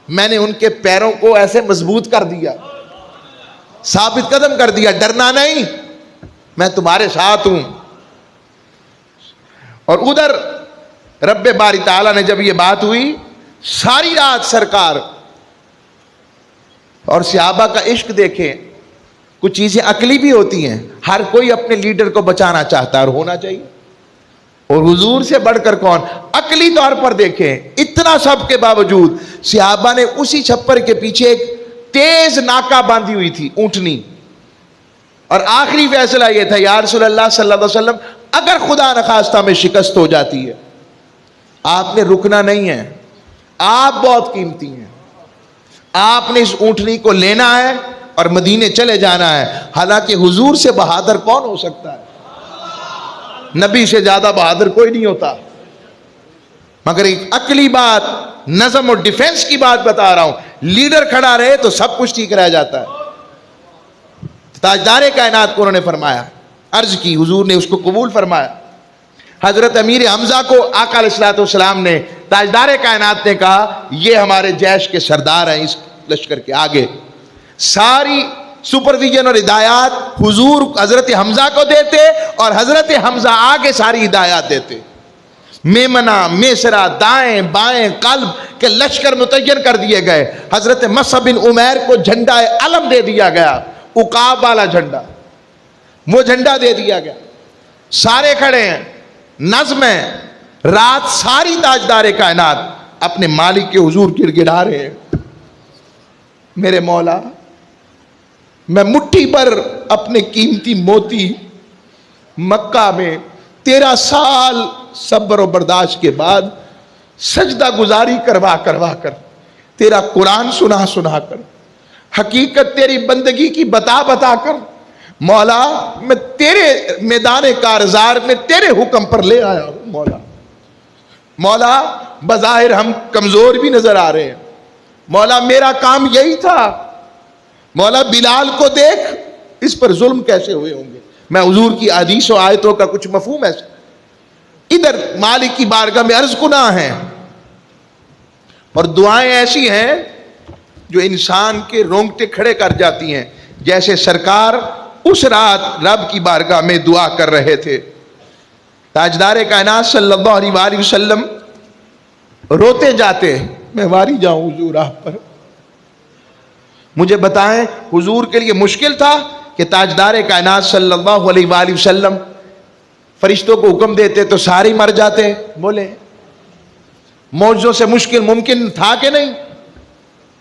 میں نے ان کے پیروں کو ایسے مضبوط کر دیا. ثابت قدم کر دیا، ڈرنا نہیں، میں تمہارے ساتھ ہوں۔ اور ادھر رب باری تعالیٰ نے جب یہ بات ہوئی، ساری رات سرکار اور صحابہ کا عشق دیکھیں، کچھ چیزیں عقلی بھی ہوتی ہیں، ہر کوئی اپنے لیڈر کو بچانا چاہتا ہے اور ہونا چاہیے، اور حضور سے بڑھ کر کون؟ عقلی طور پر دیکھیں، اتنا سب کے باوجود صحابہ نے اسی چھپر کے پیچھے ایک تیز ناکہ باندھی ہوئی تھی، اونٹنی، اور آخری فیصلہ یہ تھا، یا رسول اللہ صلی اللہ علیہ وسلم اگر خدا نخواستہ میں شکست ہو جاتی ہے، آپ نے رکنا نہیں ہے، آپ بہت قیمتی ہیں، آپ نے اس اونٹنی کو لینا ہے اور مدینے چلے جانا ہے۔ حالانکہ حضور سے بہادر کون ہو سکتا ہے؟ نبی سے زیادہ بہادر کوئی نہیں ہوتا، مگر ایک عقلی بات، نظم اور ڈیفنس کی بات بتا رہا ہوں، لیڈر کھڑا رہے تو سب کچھ ٹھیک رہ جاتا ہے۔ تاجدار کائنات کو انہوں نے فرمایا، عرض کی، حضور نے اس کو قبول فرمایا۔ حضرت امیر حمزہ کو آقا علیہ الصلوۃ والسلام نے، تاجدار کائنات نے کہا یہ ہمارے جیش کے سردار ہیں، اس لشکر کے آگے ساری سپرویژن اور ہدایات حضور حضرت حمزہ کو دیتے، اور حضرت حمزہ آگے ساری ہدایات دیتے۔ میمنہ، میسرہ، دائیں بائیں قلب کے لشکر متعین کر دیے گئے۔ حضرت مصعب بن عمیر کو جھنڈا علم دے دیا گیا، عقاب والا جھنڈا، وہ جھنڈا دے دیا گیا، سارے کھڑے ہیں، نظم ہے، رات ساری تاجدار کائنات اپنے مالک کے حضور گڑ گڑا رہے ہیں، میرے مولا میں مٹھی پر اپنے قیمتی موتی مکہ میں 13 سال صبر و برداشت کے بعد سجدہ گزاری کروا کر، تیرا قرآن سنا کر، حقیقت تیری بندگی کی بتا کر، مولا میں تیرے میدان کارزار میں تیرے حکم پر لے آیا ہوں۔ مولا بظاہر ہم کمزور بھی نظر آ رہے ہیں، مولا میرا کام یہی تھا، مولا بلال کو دیکھ، اس پر ظلم کیسے ہوئے ہوں گے، میں حضور کی احادیث و آیتوں کا کچھ مفہوم ایسا ادھر مالک کی بارگاہ میں عرض گناہ ہیں، اور دعائیں ایسی ہیں جو انسان کے رونگٹے کھڑے کر جاتی ہیں، جیسے سرکار اس رات رب کی بارگاہ میں دعا کر رہے تھے۔ تاجدار کائنات صلی اللہ علیہ وآلہ وسلم روتے جاتے، میں واری جاؤں حضور آپ پر، مجھے بتائیں حضور کے لیے مشکل تھا کہ تاجدار کائنات صلی اللہ علیہ وآلہ وسلم فرشتوں کو حکم دیتے تو سارے مر جاتے؟ بولے معجزوں سے مشکل ممکن تھا کہ نہیں؟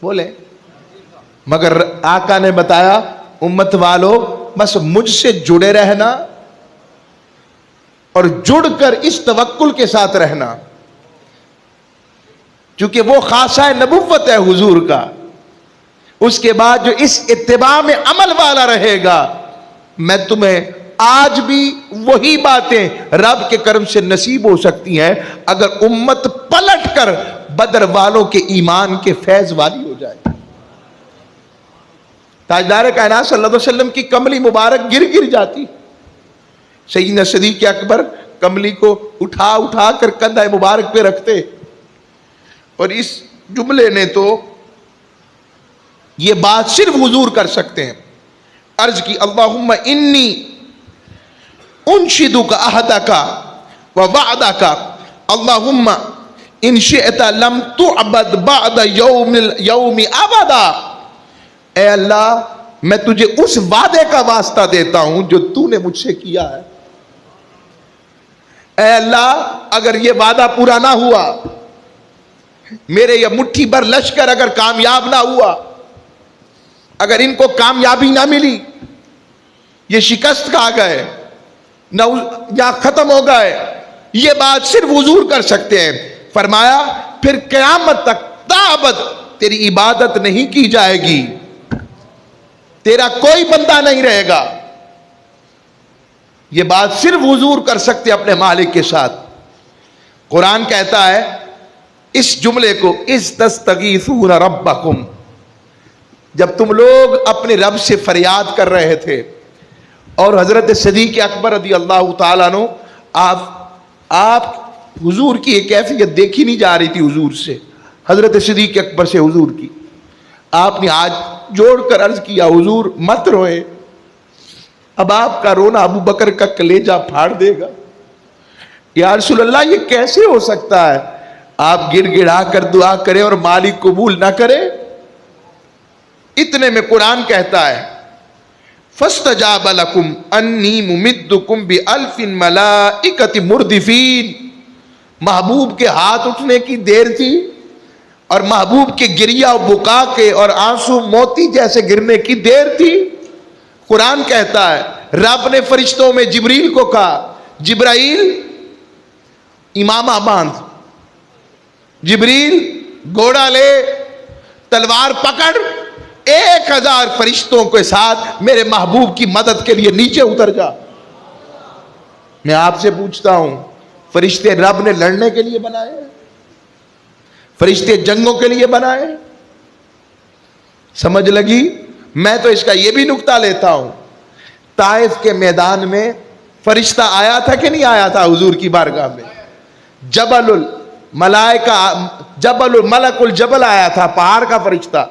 بولے، مگر آقا نے بتایا امت والو بس مجھ سے جڑے رہنا اور جڑ کر اس توکل کے ساتھ رہنا، چونکہ وہ خاصہ نبوت ہے حضور کا، اس کے بعد جو اس اتباع میں عمل والا رہے گا، میں تمہیں آج بھی وہی باتیں رب کے کرم سے نصیب ہو سکتی ہیں اگر امت پلٹ کر بدر والوں کے ایمان کے فیض والی ہو جائے۔ تاجدار کائنات صلی اللہ علیہ وسلم کی کملی مبارک گر جاتی، سیدنا صدیق اکبر کملی کو اٹھا کر کندھے مبارک پہ رکھتے، اور اس جملے نے تو یہ بات صرف حضور کر سکتے ہیں، عرض کی اللہم انی انشدک عہدک ووعدک اللہم ان شئت لم تعبد بعد یوم ابدا، اے اللہ میں تجھے اس وعدے کا واسطہ دیتا ہوں جو تو نے مجھ سے کیا ہے، اے اللہ اگر یہ وعدہ پورا نہ ہوا، میرے یہ مٹھی بھر لشکر اگر کامیاب نہ ہوا، اگر ان کو کامیابی نہ ملی، یہ شکست کھا گئے نہ یا ختم ہو گئے، یہ بات صرف حضور کر سکتے ہیں۔ فرمایا پھر قیامت تک تابد تیری عبادت نہیں کی جائے گی، تیرا کوئی بندہ نہیں رہے گا، یہ بات صرف حضور کر سکتے اپنے مالک کے ساتھ۔ قرآن کہتا ہے اس جملے کو، اذ تستغیثون ربکم، جب تم لوگ اپنے رب سے فریاد کر رہے تھے، اور حضرت صدیق اکبر رضی اللہ تعالیٰ عنہ، آپ حضور کی ایک کیفیت دیکھی نہیں جا رہی تھی حضور سے، حضرت صدیق اکبر سے حضور کی، آپ نے آج جوڑ کر عرض کیا حضور مت روئے، اب آپ کا رونا ابو بکر کا کلیجہ پھاڑ دے گا۔ یا رسول اللہ یہ کیسے ہو سکتا ہے؟ آپ گڑ گڑا کر دعا کریں اور مالک قبول نہ کرے؟ اتنے میں قرآن کہتا ہے فَاسْتَجَابَ لَكُمْ أَنِّي مُمِدُّكُمْ بِأَلْفٍ مَلَائِكَةٍ مُرْدِفِينَ۔ محبوب کے ہاتھ اٹھنے کی دیر تھی اور محبوب کے گریہ و بکا کے اور آنسو موتی جیسے گرنے کی دیر تھی۔ قرآن کہتا ہے رب نے فرشتوں میں جبریل کو کہا جبرائیل امامہ باندھ، جبریل گھوڑا لے، تلوار پکڑ، 1000 فرشتوں کے ساتھ میرے محبوب کی مدد کے لیے نیچے اتر جا۔ میں آپ سے پوچھتا ہوں فرشتے رب نے لڑنے کے لیے بنائے؟ فرشتے جنگوں کے لیے بنائے؟ سمجھ لگی؟ میں تو اس کا یہ بھی نکتہ لیتا ہوں، طائف کے میدان میں فرشتہ آیا تھا کہ نہیں آیا تھا حضور کی بارگاہ میں؟ جبل الملائکہ، جبل الملک الجبل آیا تھا، پہاڑ کا فرشتہ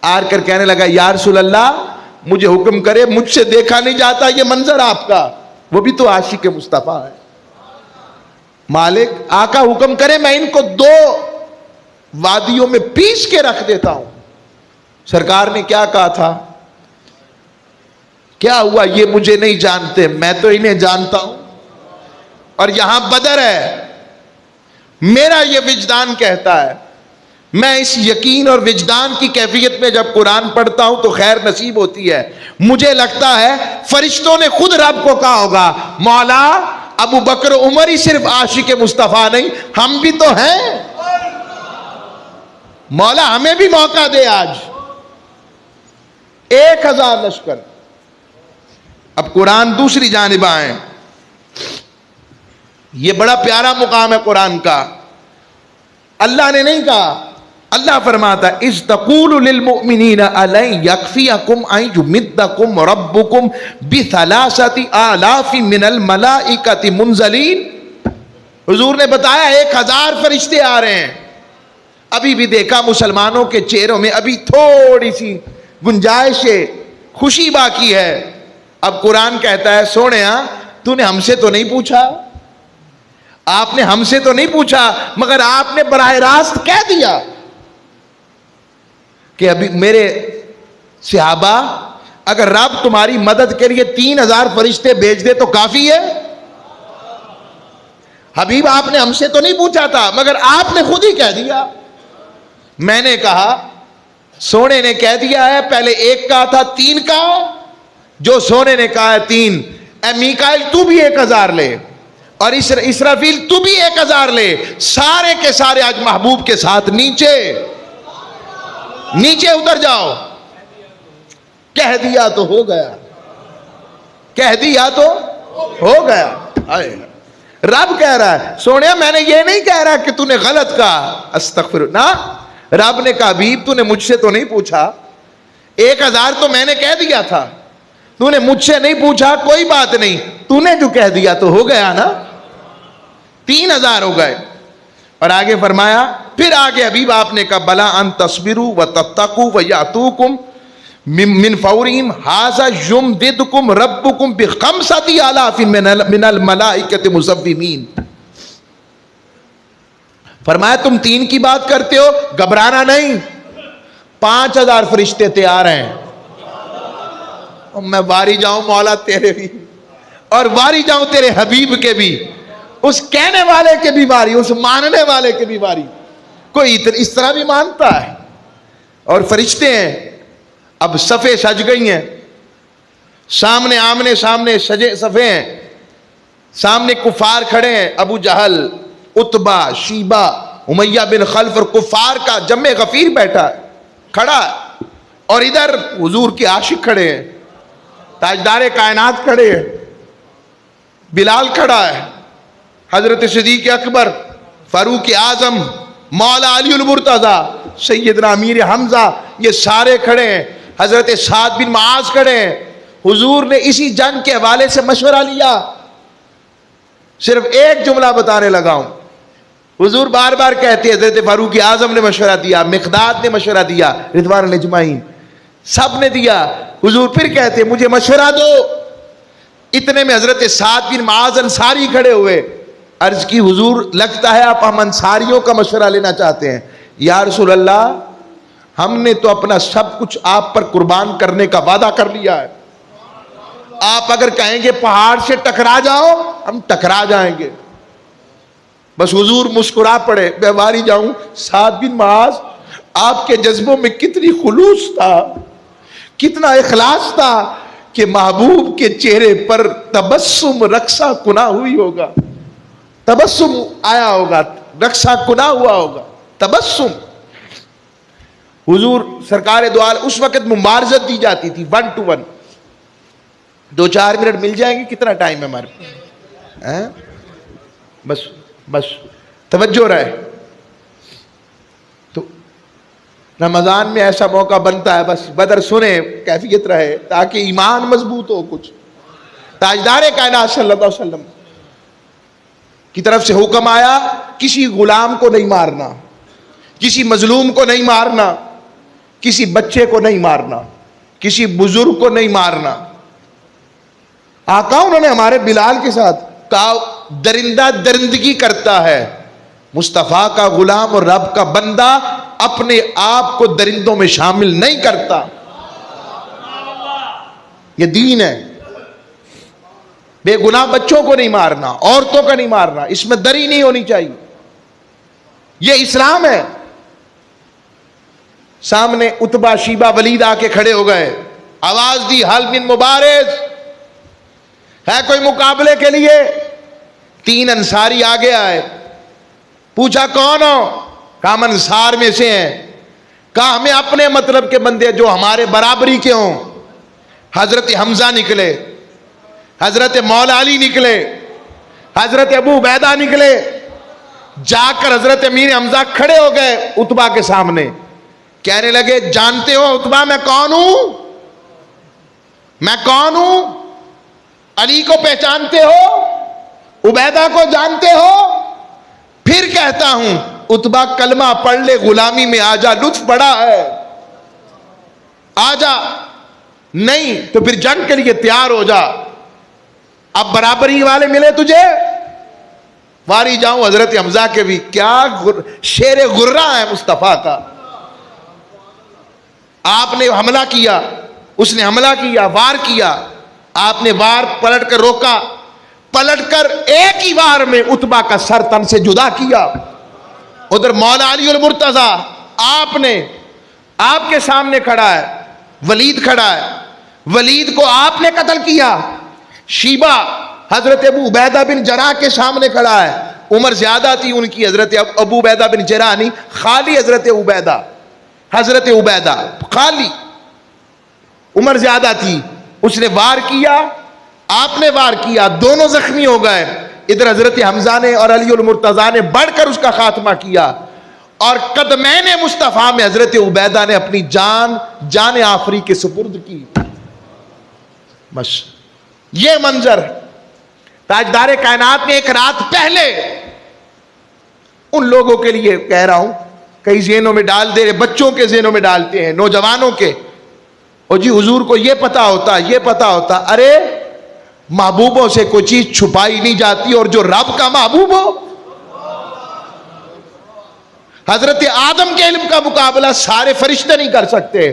آ کر کہنے لگا یا رسول اللہ مجھے حکم کرے، مجھ سے دیکھا نہیں جاتا یہ منظر آپ کا، وہ بھی تو عاشق مصطفیٰ ہے۔ مالک آقا حکم کرے میں ان کو 2 وادیوں میں پیس کے رکھ دیتا ہوں۔ سرکار نے کیا کہا تھا؟ کیا ہوا یہ مجھے نہیں جانتے، میں تو انہیں جانتا ہوں، اور یہاں بدر ہے۔ میرا یہ وجدان کہتا ہے، میں اس یقین اور وجدان کی کیفیت میں جب قرآن پڑھتا ہوں تو خیر نصیب ہوتی ہے۔ مجھے لگتا ہے فرشتوں نے خود رب کو کہا ہوگا مولا ابو بکر عمر ہی صرف عاشق مصطفیٰ نہیں، ہم بھی تو ہیں، مولا ہمیں بھی موقع دے آج۔ 1000 لشکر۔ اب قرآن دوسری جانب آئیں، یہ بڑا پیارا مقام ہے قرآن کا۔ اللہ نے نہیں کہا، اللہ فرماتا ہے اذ تقول للمؤمنین الن یکفیکم ان یمدکم ربکم بثلاثۃ آلاف من الملائکۃ منزلین۔ حضور نے بتایا 1000 فرشتے آ رہے ہیں۔ ابھی بھی دیکھا مسلمانوں کے چہروں میں ابھی تھوڑی سی گنجائش ہے، خوشی باقی ہے۔ اب قرآن کہتا ہے سونیا تو نے ہم سے تو نہیں پوچھا، آپ نے ہم سے تو نہیں پوچھا، مگر آپ نے براہ راست کہہ دیا کہ ابھی میرے صحابہ اگر رب تمہاری مدد کے لیے 3000 فرشتے بھیج دے تو کافی ہے۔ حبیب آپ نے ہم سے تو نہیں پوچھا تھا مگر آپ نے خود ہی کہہ دیا۔ میں نے کہا سونے نے کہہ دیا ہے، پہلے 1 کہا تھا 3 کا، جو سونے نے کہا ہے 3۔ اے میکائیل تو بھی 1000 لے، اور اسرافیل تو بھی 1000 لے، سارے کے سارے آج محبوب کے ساتھ نیچے اتر جاؤ۔ کہہ دیا تو ہو گیا، کہہ دیا تو ہو گیا۔ رب کہہ رہا ہے سونے میں نے یہ نہیں کہہ رہا کہ تو نے غلط کہا، استغفر نا، رب نے کہا حبیب تو نے مجھ سے تو نہیں پوچھا، 1000 تو میں نے کہہ دیا تھا، تو نے مجھ سے نہیں پوچھا، کوئی بات نہیں، تو نے جو کہہ دیا تو ہو گیا نا، 3000 ہو گئے۔ اور آگے فرمایا پھر آگے حبیب آپ نے کہا بلا ان تصبروا وتتقوا ویاتوکم من فورہم ھذا یمددکم ربکم بخمسۃ آلاف من الملائکۃ مصومین۔ فرمایا تم 3 کی بات کرتے ہو، گھبرانا نہیں، 5000 فرشتے تیار ہیں۔ میں واری جاؤں مولا تیرے بھی، اور واری جاؤں تیرے حبیب کے بھی، اس کہنے والے کے بھی واری، اس ماننے والے کے بھی واری۔ کوئی اس طرح بھی مانتا ہے۔ اور فرشتے ہیں، اب صفیں سج گئی ہیں، سامنے آمنے سامنے سجے صفیں ہیں، سامنے کفار کھڑے ہیں، ابو جہل، عتبہ، شیبہ، امیہ بن خلف، اور کفار کا جمع غفیر بیٹھا ہے، کھڑا ہے، اور ادھر حضور کے عاشق کھڑے ہیں، تاجدار کائنات کھڑے ہیں، بلال کھڑا ہے، حضرت صدیق اکبر، فاروق اعظم، مولا علی المرتضیٰ، سیدنا امیر حمزہ، یہ سارے کھڑے ہیں، حضرت سعد بن معاذ کھڑے ہیں۔ حضور نے اسی جنگ کے حوالے سے مشورہ لیا۔ صرف ایک جملہ بتانے لگا ہوں، حضور بار کہتے ہیں حضرت فاروق اعظم نے مشورہ دیا، مقداد نے مشورہ دیا، رضوان اجمعین، سب نے دیا. حضور پھر کہتے مجھے مشورہ دو. اتنے میں حضرت سعد بن معاذ انصاری کھڑے ہوئے. عرض کی حضور لگتا ہے آپ ہم انصاریوں کا مشورہ لینا چاہتے ہیں. یا رسول اللہ ہم نے تو اپنا سب کچھ آپ پر قربان کرنے کا وعدہ کر لیا ہے. آپ اگر کہیں گے پہاڑ سے ٹکرا جاؤ ہم ٹکرا جائیں گے. بس حضور مسکرا پڑے. میں واری جاؤں سعد بن معاذ آپ کے جذبوں میں کتنی خلوص تھا, کتنا اخلاص تھا کہ محبوب کے چہرے پر تبسم رقصہ کنا ہوئی ہوگا. تبسم آیا ہوگا, رقصہ کنا ہوا ہوگا, تبسم. حضور سرکار دو عالم اس وقت مبارزت دی جاتی تھی 1 to 1. 2-4 منٹ مل جائیں گے. کتنا ٹائم ہے ہمارے پاس؟ بس توجہ رہے. تو رمضان میں ایسا موقع بنتا ہے بس بدر سنیں, کیفیت رہے تاکہ ایمان مضبوط ہو. کچھ تاجدار کائنات صلی اللہ علیہ وسلم کی طرف سے حکم آیا کسی غلام کو نہیں مارنا, کسی مظلوم کو نہیں مارنا, کسی بچے کو نہیں مارنا, کسی بزرگ کو نہیں مارنا. آقا انہوں نے ہمارے بلال کے ساتھ کہا درندہ درندگی کرتا ہے, مصطفیٰ کا غلام اور رب کا بندہ اپنے آپ کو درندوں میں شامل نہیں کرتا. یہ دین ہے. بے گناہ بچوں کو نہیں مارنا, عورتوں کا نہیں مارنا, اس میں دری نہیں ہونی چاہیے. یہ اسلام ہے. سامنے عتبہ شیبہ ولید آ کے کھڑے ہو گئے, آواز دی حل من مبارز, ہے کوئی مقابلے کے لیے؟ 3 انصاری آگے آئے. پوچھا کون ہو؟ کہا ہم انصار میں سے ہیں. کہا ہمیں اپنے مطلب کے بندے جو ہمارے برابری کے ہوں. حضرت حمزہ نکلے, حضرت مولا علی نکلے, حضرت ابو عبیدہ نکلے. جا کر حضرت امیر حمزہ کھڑے ہو گئے عتبہ کے سامنے. کہنے لگے جانتے ہو عتبہ میں کون ہوں؟ میں کون ہوں؟ علی کو پہچانتے ہو؟ عبیدہ کو جانتے ہو؟ پھر کہتا ہوں عتبہ کلمہ پڑھ لے, غلامی میں آ جا, لطف بڑا ہے, آ جا. نہیں تو پھر جنگ کے لیے تیار ہو جا. اب برابری والے ملے تجھے, واری جاؤں حضرت حمزہ کے بھی. کیا شیر غرہ ہے مصطفیٰ کا. آپ نے حملہ کیا, اس نے حملہ کیا, وار کیا. آپ نے وار پلٹ کر روکا, پلٹ کر ایک ہی وار میں عتبہ کا سر تن سے جدا کیا. ادھر مولا علی المرتضی آپ کے سامنے کھڑا ہے, ولید کھڑا ہے, ولید کو آپ نے قتل کیا. شیبہ حضرت ابو عبیدہ بن جراح کے سامنے کھڑا ہے. عمر زیادہ تھی ان کی, حضرت ابو عبیدہ بن جراح نہیں, خالی حضرت عبیدہ خالی. عمر زیادہ تھی, اس نے وار کیا, آپ نے وار کیا, دونوں زخمی ہو گئے. ادھر حضرت حمزہ نے اور علی المرتضیٰ نے بڑھ کر اس کا خاتمہ کیا. اور قدمین مصطفیٰ میں حضرت عبیدہ نے اپنی جان آفری کے سپرد کی. بس یہ منظر تاجدار کائنات نے ایک رات پہلے ان لوگوں کے لیے کہہ رہا ہوں, کئی ذہنوں میں ڈال دے رہے, بچوں کے ذہنوں میں ڈالتے ہیں, نوجوانوں کے. اور جی حضور کو یہ پتا ہوتا, ارے محبوبوں سے کوئی چیز چھپائی نہیں جاتی, اور جو رب کا محبوب ہو. حضرت آدم کے علم کا مقابلہ سارے فرشتے نہیں کر سکتے,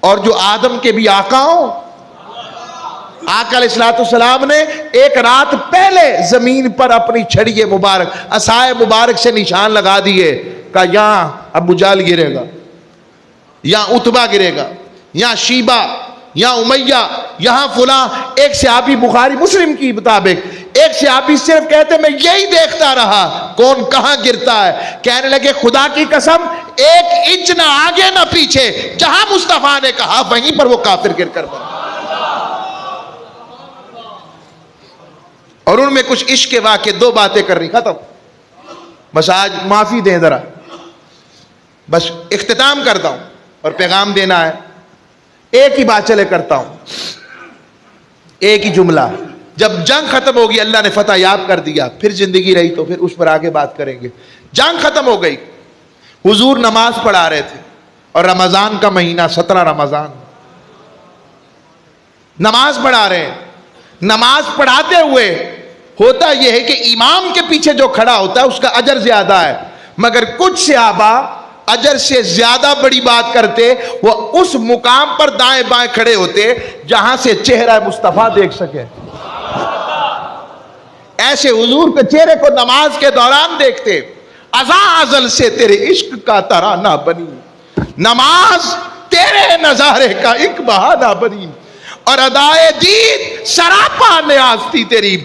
اور جو آدم کے بھی آقا ہوں. آقا علیہ الصلوۃ والسلام نے ایک رات پہلے زمین پر اپنی چھڑی مبارک, عصائے مبارک سے نشان لگا دیے, کہا یہاں ابو جہل گرے گا, یہاں عتبہ گرے گا, یہاں شیبہ, یہاں امیہ, یہاں فلاں. ایک صحابی بخاری مسلم کی مطابق ایک صحابی صرف کہتے میں یہی دیکھتا رہا کون کہاں گرتا ہے. کہنے لگے خدا کی قسم 1 انچ نہ آگے نہ پیچھے, جہاں مصطفیٰ نے کہا وہیں پر وہ کافر گر کر مر. اور ان میں کچھ عشق کے واقعے, 2 باتیں کرنی, ختم. بس آج معافی دیں ذرا, بس اختتام کرتا ہوں اور پیغام دینا ہے. ایک ہی بات چلے کرتا ہوں, ایک ہی جملہ. جب جنگ ختم ہوگی, اللہ نے فتح یاب کر دیا, پھر زندگی رہی تو پھر اس پر آگے بات کریں گے. جنگ ختم ہو گئی, حضور نماز پڑھا رہے تھے, اور رمضان کا مہینہ 17 رمضان, نماز پڑھا رہے ہیں. نماز پڑھاتے ہوئے ہوتا یہ ہے کہ امام کے پیچھے جو کھڑا ہوتا ہے اس کا اجر زیادہ ہے, مگر کچھ صحابہ اجر سے زیادہ بڑی بات کرتے, وہ اس مقام پر دائیں بائیں کھڑے ہوتے جہاں سے چہرہ مصطفیٰ دیکھ سکے. ایسے حضور کے چہرے کو نماز کے دوران دیکھتے. ازاں ازل سے تیرے عشق کا ترانہ بنی, نماز تیرے نظارے کا ایک بہانہ بنی, اور ادائے دید سراپا نیاز تھی تیری,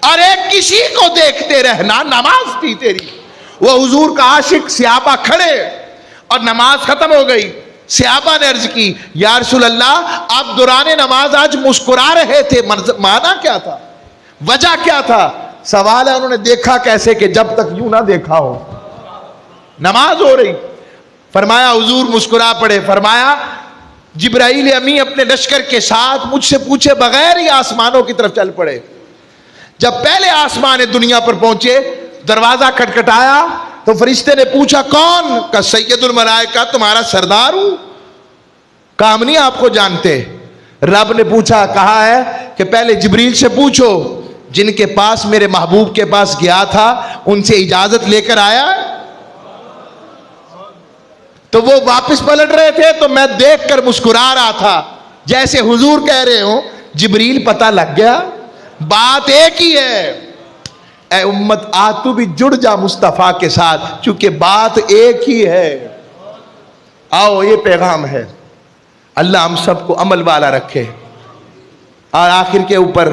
اور ایک کسی کو دیکھتے رہنا نماز تھی تیری. وہ حضور کا عاشق صحابہ کھڑے اور نماز ختم ہو گئی. صحابہ نے عرض کی یا رسول اللہ آپ دوران نماز آج مسکرا رہے تھے, معنی کیا تھا, وجہ کیا تھا؟ سوال ہے انہوں نے دیکھا کیسے کہ جب تک یوں نہ دیکھا ہو, نماز ہو رہی. فرمایا حضور مسکرا پڑے. فرمایا جبرائیل امی اپنے لشکر کے ساتھ مجھ سے پوچھے بغیر ہی آسمانوں کی طرف چل پڑے. جب پہلے آسمان دنیا پر پہنچے, دروازہ کھٹکھٹایا تو فرشتے نے پوچھا کون؟ کہ سید الملائکہ تمہارا سردار ہوں. کہا ہم نہیں آپ کو جانتے. رب نے پوچھا, کہا ہے کہ پہلے جبریل سے پوچھو جن کے پاس میرے محبوب کے پاس گیا تھا ان سے اجازت لے کر آیا. تو وہ واپس پلٹ رہے تھے تو میں دیکھ کر مسکرا رہا تھا, جیسے حضور کہہ رہے ہوں جبریل پتہ لگ گیا, بات ایک ہی ہے. اے امت آ تو بھی جڑ جا مصطفیٰ کے ساتھ, چونکہ بات ایک ہی ہے. آؤ یہ پیغام ہے. اللہ ہم سب کو عمل والا رکھے. اور آخر کے اوپر